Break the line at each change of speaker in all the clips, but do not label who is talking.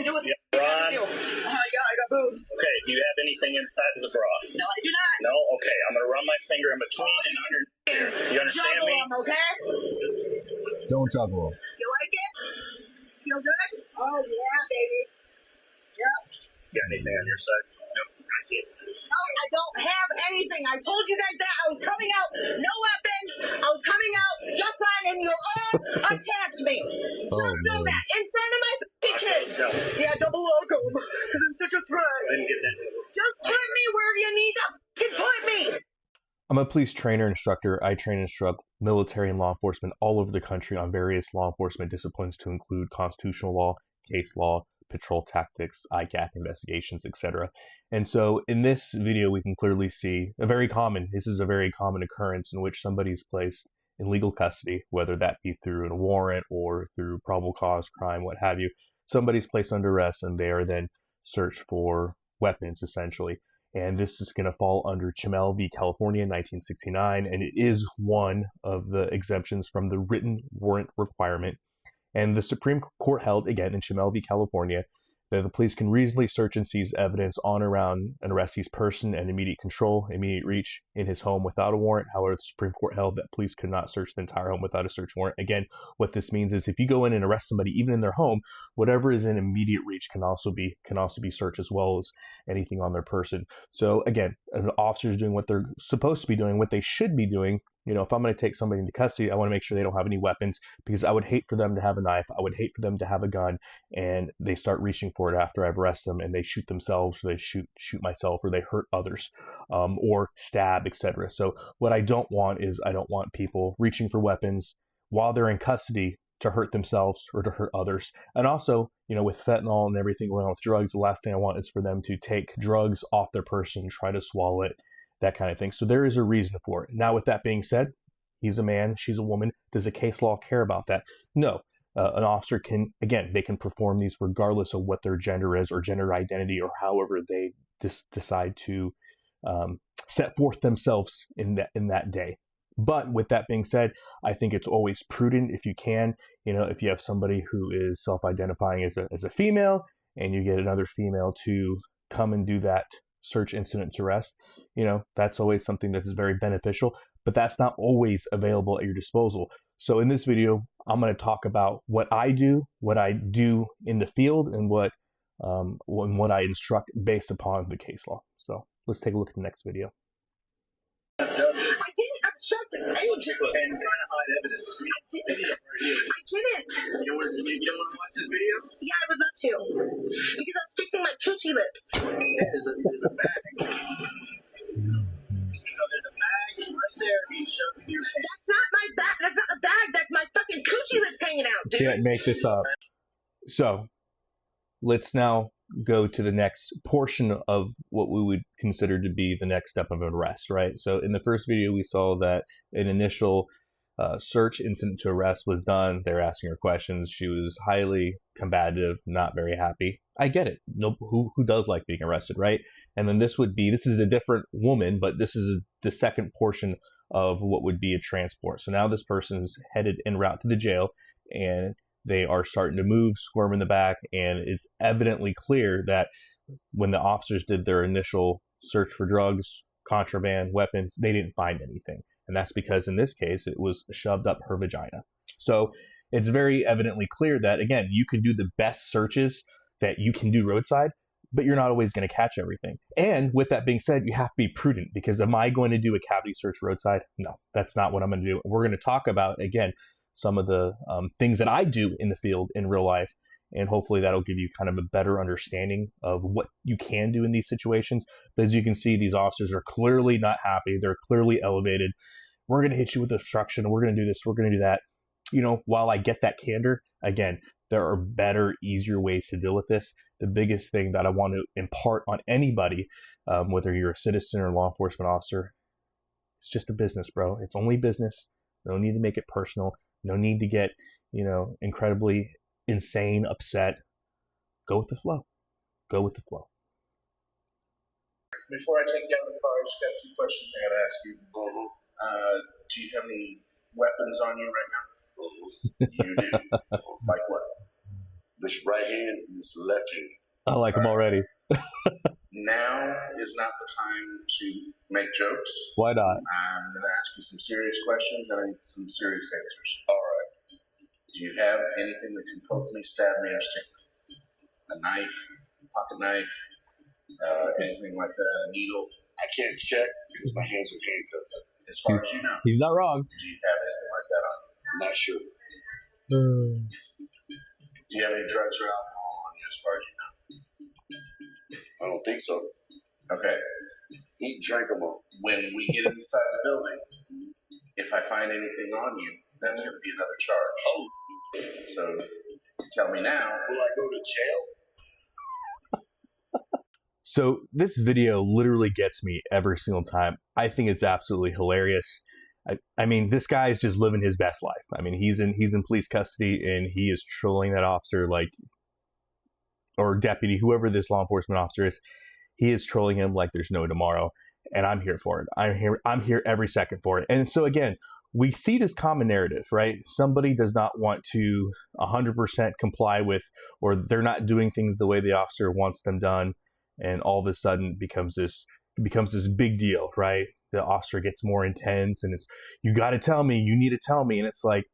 fucking do with
yeah, Ron.
Yeah, I got boobs.
Okay, do you have anything inside of the bra?
No, I do not.
No? Okay, I'm going to run my finger in between and under here. You understand
Juggle
me?
them, okay?
Don't juggle them.
You like it? Feel good? Oh, yeah, baby. Yep.
Got anything on your side? No.
No, I don't have anything. I told you guys that. I was coming out, no weapons. I was coming out just fine, and you all attacked me. Just know that. In front of my kids. Yeah, double welcome. Because I'm such a threat.
I didn't get that.
Just put me where you need to put me.
I'm a police trainer instructor. I train and instruct military and law enforcement all over the country on various law enforcement disciplines to include constitutional law, case law, patrol tactics, ICAC investigations, etc. And so in this video, we can clearly see this is a very common occurrence in which somebody is placed in legal custody, whether that be through a warrant or through probable cause, crime, what have you. Somebody's placed under arrest and they are then searched for weapons, essentially. And this is going to fall under Chimel v. California, 1969, and it is one of the exemptions from the written warrant requirement. And the Supreme Court held, again, in Chimel v. California, that the police can reasonably search and seize evidence on or around an arrestee's person and immediate control, immediate reach in his home without a warrant. However, the Supreme Court held that police could not search the entire home without a search warrant. Again, what this means is if you go in and arrest somebody, even in their home, whatever is in immediate reach can also be searched, as well as anything on their person. So again, an officer is doing what they're supposed to be doing, what they should be doing. You know, if I'm going to take somebody into custody, I want to make sure they don't have any weapons, because I would hate for them to have a knife. I would hate for them to have a gun and they start reaching for it after I've arrested them and they shoot themselves, or they shoot myself, or they hurt others, or stab, etc. So what I don't want is I don't want people reaching for weapons while they're in custody to hurt themselves or to hurt others. And also, you know, with fentanyl and everything going on with drugs, the last thing I want is for them to take drugs off their person, try to swallow it, that kind of thing. So there is a reason for it. Now, with that being said, he's a man, she's a woman. Does the case law care about that? No. An officer can, again, they can perform these regardless of what their gender is or gender identity, or however they decide to set forth themselves in that day. But with that being said, I think it's always prudent, if you can, you know, if you have somebody who is self-identifying as a female and you get another female to come and do that search incident to arrest, you know, that's always something that's very beneficial, but that's not always available at your disposal. So in this video, I'm going to talk about what I do in the field, and what I instruct based upon the case law. So let's take a look at the next video.
I didn't obstruct anything.
And trying to hide evidence.
I didn't.
You don't want to watch this video?
Yeah, I would love to. Because I was fixing my coochie lips.
Yeah, there's a bag. There's a bag right there being shoved in your hand.
That's not my bag. That's not a bag. That's my fucking coochie lips hanging out, dude.
Can't make this up. So let's now go to the next portion of what we would consider to be the next step of an arrest, right? So in the first video, we saw that an initial search incident to arrest was done. They're asking her questions. She was highly combative, not very happy. I get it. No, who does like being arrested, right? And then this is a different woman, but this is the second portion of what would be a transport. So now this person's headed en route to the jail, and they are starting to move, squirm in the back, and it's evidently clear that when the officers did their initial search for drugs, contraband, weapons, they didn't find anything. And that's because in this case, it was shoved up her vagina. So it's very evidently clear that, again, you can do the best searches that you can do roadside, but you're not always going to catch everything. And with that being said, you have to be prudent, because am I going to do a cavity search roadside? No, that's not what I'm going to do. We're going to talk about, again, some of the things that I do in the field in real life, and hopefully that'll give you kind of a better understanding of what you can do in these situations. But as you can see, these officers are clearly not happy. They're clearly elevated. We're going to hit you with obstruction. We're going to do this. We're going to do that. You know, while I get that candor, again, there are better, easier ways to deal with this. The biggest thing that I want to impart on anybody, whether you're a citizen or a law enforcement officer, it's just a business, bro. It's only business. No need to make it personal. No need to get, you know, incredibly insane, upset. Go with the flow. Go with the flow.
Before I take you out of the car, I just got a few questions I got to ask you. Do you have any weapons on you right now? You do. Like what? this right hand and this left hand.
I like him already.
Now is not the time to make jokes.
Why not?
I'm going to ask you some serious questions and I need some serious answers. All right. Do you have anything that can poke me, stab me, or stick me? A knife, pocket knife, anything like that, a needle? I can't check because my hands are handcuffed. As far as you know.
He's not wrong.
Do you have anything like that on you? I'm not sure. Do you have any drugs or alcohol on you as far as you know? I don't think so. Okay. He drank them all. When we get inside the building, if I find anything on you, that's going to be another charge. Oh. So tell me now, will I go to jail?
So this video literally gets me every single time. I think it's absolutely hilarious. I mean, this guy is just living his best life. I mean, he's in police custody and he is trolling that officer or deputy, whoever this law enforcement officer is. He is trolling him like there's no tomorrow, and I'm here for it. I'm here every second for it. And so again, we see this common narrative, right? Somebody does not want to 100% comply with, or they're not doing things the way the officer wants them done, and all of a sudden becomes this big deal, right? The officer gets more intense, and it's, you got to tell me, you need to tell me, and it's like,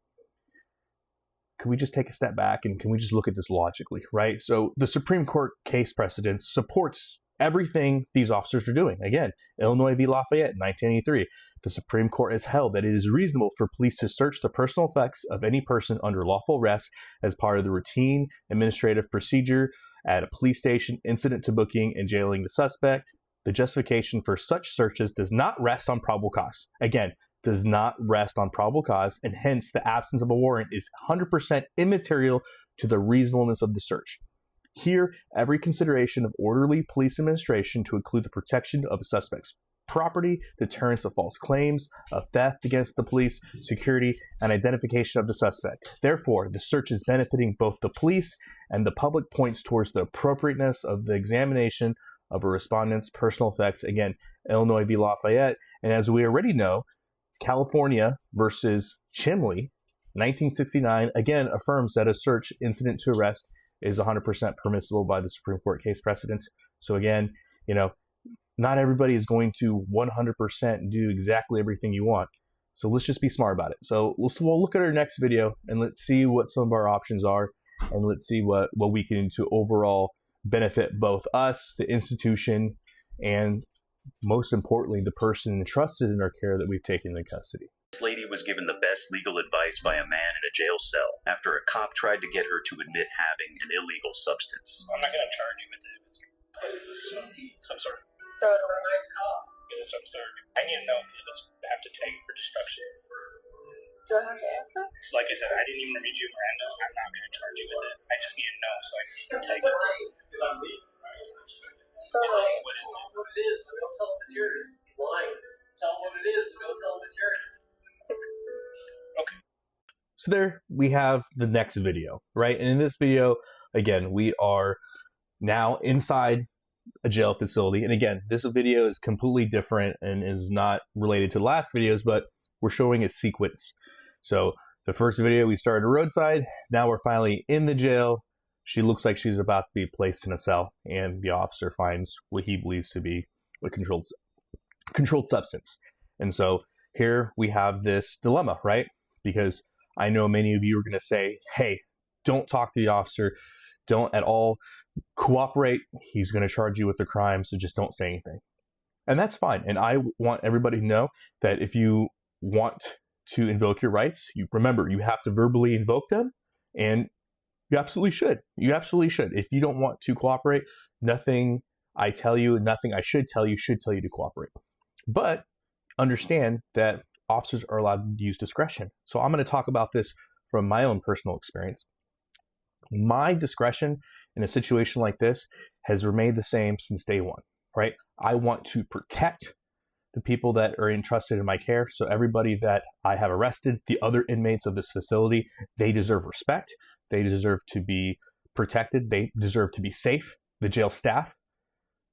can we just take a step back and can we just look at this logically, right? So the Supreme Court case precedent supports everything these officers are doing. Again, Illinois v. Lafayette, 1983. The Supreme Court has held that it is reasonable for police to search the personal effects of any person under lawful arrest as part of the routine administrative procedure at a police station, incident to booking and jailing the suspect. The justification for such searches does not rest on probable cause. Again, does not rest on probable cause, and hence the absence of a warrant is 100% immaterial to the reasonableness of the search. Here, every consideration of orderly police administration to include the protection of a suspect's property, deterrence of false claims, of theft against the police, security, and identification of the suspect. Therefore, the search is benefiting both the police and the public, points towards the appropriateness of the examination of a respondent's personal effects. Again, Illinois v. Lafayette. And as we already know, California versus Chimley, 1969, again affirms that a search incident to arrest is 100% permissible by the Supreme Court case precedents. So again, you know, not everybody is going to 100% do exactly everything you want. So let's just be smart about it. So we'll look at our next video and let's see what some of our options are, and let's see what we can do to overall benefit both us, the institution, and most importantly, the person entrusted in our care that we've taken into custody.
This lady was given the best legal advice by a man in a jail cell after a cop tried to get her to admit having an illegal substance.
I'm not going to charge you with it. What is this? Some sort of...
Throw it over a nice cop.
Is it some surge? I need to know because I have to take it for destruction.
Do I have to answer?
So like I said, I didn't even read you Miranda. I'm not going to charge you with it. I just need to know so I can take it.
So like,
What is this?
What it is, but don't tell him it's yours. He's lying. Tell him what it is, but don't tell him it's yours.
So there we have the next video, right? And in this video, again, we are now inside a jail facility. And again, this video is completely different and is not related to the last videos, but we're showing a sequence. So the first video, we started roadside. Now we're finally in the jail. She looks like she's about to be placed in a cell, and the officer finds what he believes to be a controlled substance. And so here we have this dilemma, right? Because I know many of you are going to say, hey, don't talk to the officer. Don't at all cooperate. He's going to charge you with the crime, so just don't say anything. And that's fine. And I want everybody to know that if you want to invoke your rights, remember, you have to verbally invoke them, and you absolutely should. You absolutely should. If you don't want to cooperate, nothing I tell you, nothing I should tell you to cooperate. But understand that officers are allowed to use discretion. So I'm going to talk about this from my own personal experience. My discretion in a situation like this has remained the same since day one, right? I want to protect the people that are entrusted in my care. So everybody that I have arrested, the other inmates of this facility, they deserve respect. They deserve to be protected. They deserve to be safe. The jail staff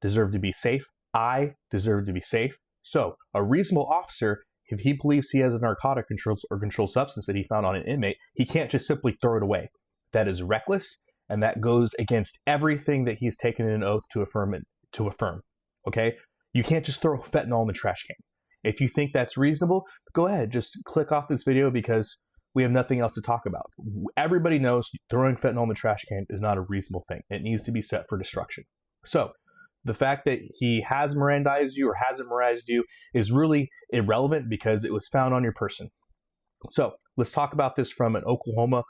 deserve to be safe. I deserve to be safe. So a reasonable officer, if he believes he has a narcotic controlled substance that he found on an inmate, he can't just simply throw it away. That is reckless And that goes against everything that he's taken an oath to affirm. Okay? You can't just throw fentanyl in the trash can. If you think that's reasonable, go ahead. Just click off this video because we have nothing else to talk about. Everybody knows throwing fentanyl in the trash can is not a reasonable thing. It needs to be set for destruction. So the fact that he has Mirandized you or hasn't Mirandized you is really irrelevant because it was found on your person. So let's talk about this from an Oklahoma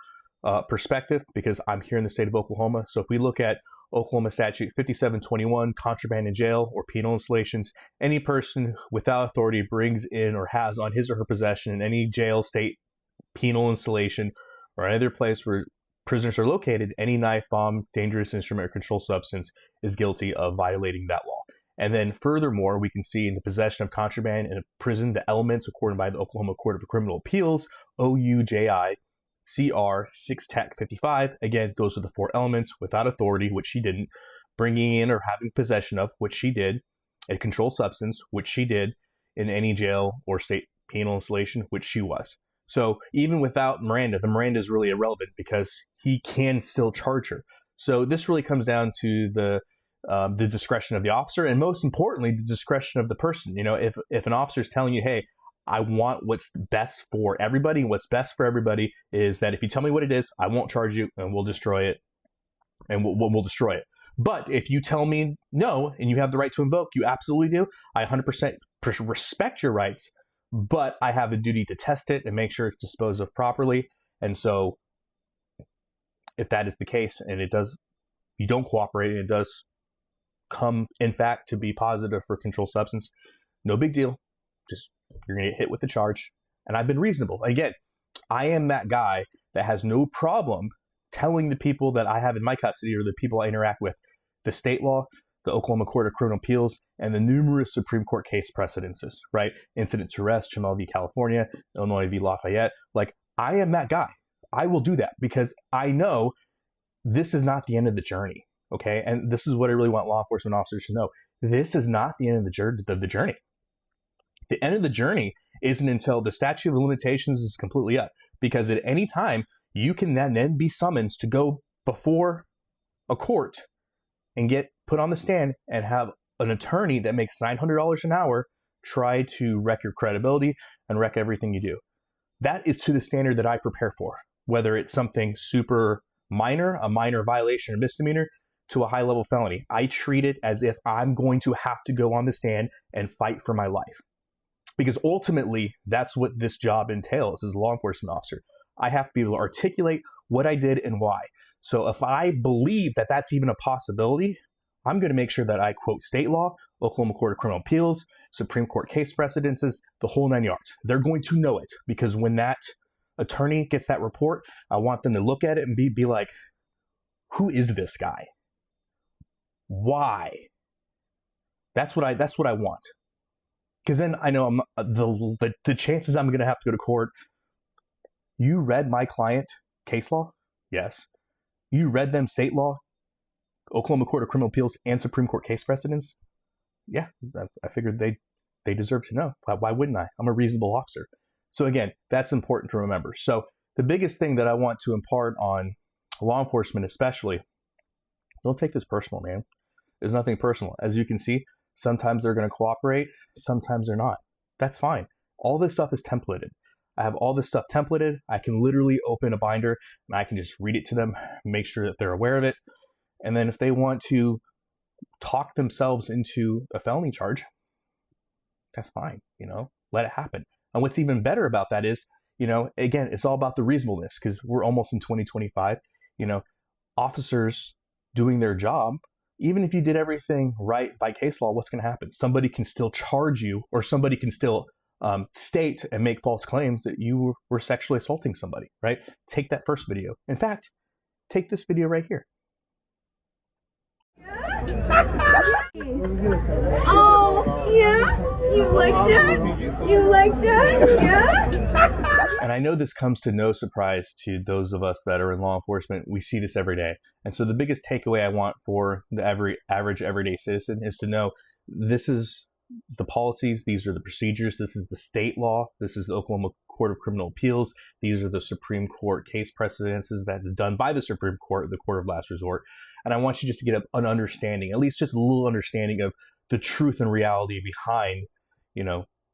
perspective because I'm here in the state of Oklahoma. So if we look at Oklahoma statute 5721, contraband in jail or penal installations, any person without authority brings in or has on his or her possession in any jail, state, penal installation, or any other place where prisoners are located, any knife, bomb, dangerous instrument, or controlled substance is guilty of violating that law. And then furthermore, we can see in the possession of contraband in a prison, the elements according by the Oklahoma Court of Criminal Appeals, OUJI, CR 6 Tech 55. Again, those are the 4 elements: without authority, which she didn't; bringing in or having possession of, which she did; a controlled substance, which she did; in any jail or state penal installation, which she was. So even without Miranda, the Miranda is really irrelevant because he can still charge her. So this really comes down to the discretion of the officer, and most importantly, the discretion of the person. You know, if an officer is telling you, hey, I want what's best for everybody, and what's best for everybody is that if you tell me what it is, I won't charge you, and we'll destroy it, and we'll destroy it. But if you tell me no, and you have the right to invoke, you absolutely do. I 100% respect your rights, but I have a duty to test it and make sure it's disposed of properly. And so if that is the case, and you don't cooperate, and it does come, in fact, to be positive for controlled substance, no big deal. Just, you're going to get hit with the charge. And I've been reasonable. Again, I am that guy that has no problem telling the people that I have in my custody or the people I interact with the state law, the Oklahoma Court of Criminal Appeals, and the numerous Supreme Court case precedences, right? Incident to arrest, Chamel v. California, Illinois v. Lafayette. Like, I am that guy. I will do that because I know this is not the end of the journey, okay? And this is what I really want law enforcement officers to know. This is not the end of the journey. The end of the journey isn't until the statute of limitations is completely up, because at any time you can then be summoned to go before a court and get put on the stand and have an attorney that makes $900 an hour try to wreck your credibility and wreck everything you do. That is to the standard that I prepare for, whether it's something super minor, a minor violation or misdemeanor, to a high-level felony. I treat it as if I'm going to have to go on the stand and fight for my life. Because ultimately, that's what this job entails as a law enforcement officer. I have to be able to articulate what I did and why. So if I believe that that's even a possibility, I'm going to make sure that I quote state law, Oklahoma Court of Criminal Appeals, Supreme Court case precedences, the whole 9 yards. They're going to know it, because when that attorney gets that report, I want them to look at it and be like, who is this guy? Why? That's what I want. Because then I know the chances I'm going to have to go to court. You read my client case law? Yes. You read them state law, Oklahoma Court of Criminal Appeals, and Supreme Court case precedents? Yeah, I figured they deserve to know. Why wouldn't I? I'm a reasonable officer. So again, that's important to remember. So the biggest thing that I want to impart on law enforcement especially, don't take this personal, man. There's nothing personal. As you can see, sometimes they're going to cooperate, sometimes they're not. That's fine. All this stuff is templated. I have all this stuff templated. I can literally open a binder and I can just read it to them, make sure that they're aware of it. And then if they want to talk themselves into a felony charge, that's fine. Let it happen. And what's even better about that is, again, it's all about the reasonableness, because we're almost in 2025. Officers doing their job, even if you did everything right by case law, what's going to happen? Somebody can still charge you, or somebody can still state and make false claims that you were sexually assaulting somebody, right? Take that first video. In fact, take this video right here.
Oh, yeah? You like that? You like that? Yeah?
And I know this comes to no surprise to those of us that are in law enforcement. We see this every day. And so the biggest takeaway I want for the average everyday citizen is to know this is the policies, these are the procedures, this is the state law, this is the Oklahoma Court of Criminal Appeals. These are the Supreme Court case precedences that's done by the Supreme Court, the court of last resort. And I want you just to get an understanding, at least just a little understanding of the truth and reality behind,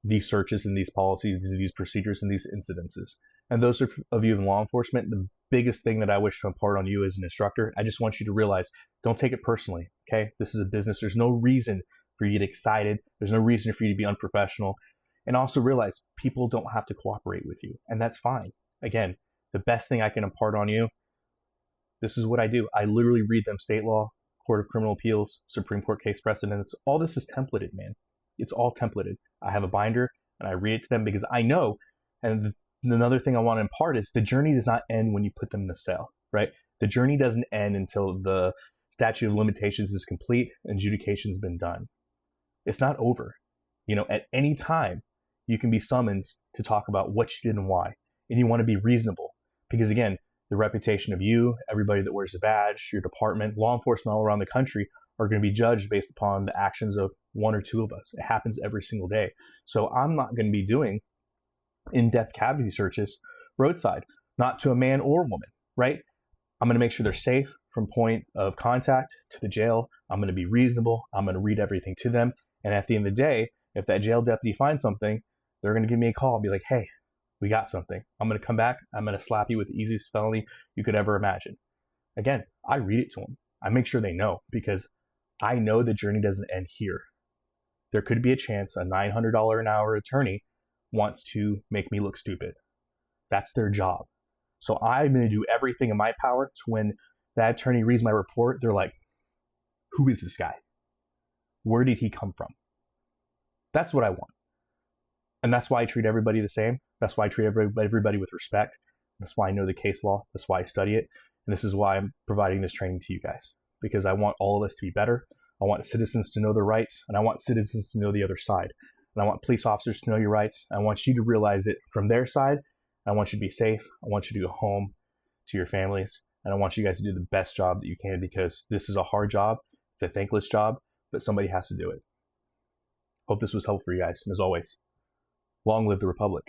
these searches and these policies, these procedures and these incidences. And those of you in law enforcement, the biggest thing that I wish to impart on you as an instructor, I just want you to realize, don't take it personally, okay? This is a business. There's no reason for you to get excited. There's no reason for you to be unprofessional. And also realize people don't have to cooperate with you, and that's fine. Again, the best thing I can impart on you, this is what I do. I literally read them state law, Court of Criminal Appeals, Supreme Court case precedents. All this is templated, man. It's all templated. I have a binder, and I read it to them because I know, and another thing I want to impart is the journey does not end when you put them in the cell, right? The journey doesn't end until the statute of limitations is complete and adjudication's been done. It's not over. At any time, you can be summoned to talk about what you did and why. And you want to be reasonable. Because again, the reputation of you, everybody that wears a badge, your department, law enforcement all around the country are going to be judged based upon the actions of one or two of us. It happens every single day. So I'm not going to be doing in-depth cavity searches roadside, not to a man or woman, right? I'm going to make sure they're safe from point of contact to the jail. I'm going to be reasonable. I'm going to read everything to them. And at the end of the day, if that jail deputy finds something, they're going to give me a call and be like, hey, we got something. I'm going to come back. I'm going to slap you with the easiest felony you could ever imagine. Again, I read it to them. I make sure they know because I know the journey doesn't end here. There could be a chance a $900 an hour attorney wants to make me look stupid. That's their job. So I'm going to do everything in my power to when that attorney reads my report, they're like, who is this guy? Where did he come from? That's what I want. And that's why I treat everybody the same. That's why I treat everybody with respect. That's why I know the case law. That's why I study it. And this is why I'm providing this training to you guys. Because I want all of us to be better. I want citizens to know their rights. And I want citizens to know the other side. And I want police officers to know your rights. I want you to realize it from their side. I want you to be safe. I want you to go home to your families. And I want you guys to do the best job that you can because this is a hard job. It's a thankless job, but somebody has to do it. Hope this was helpful for you guys. And as always, long live the Republic.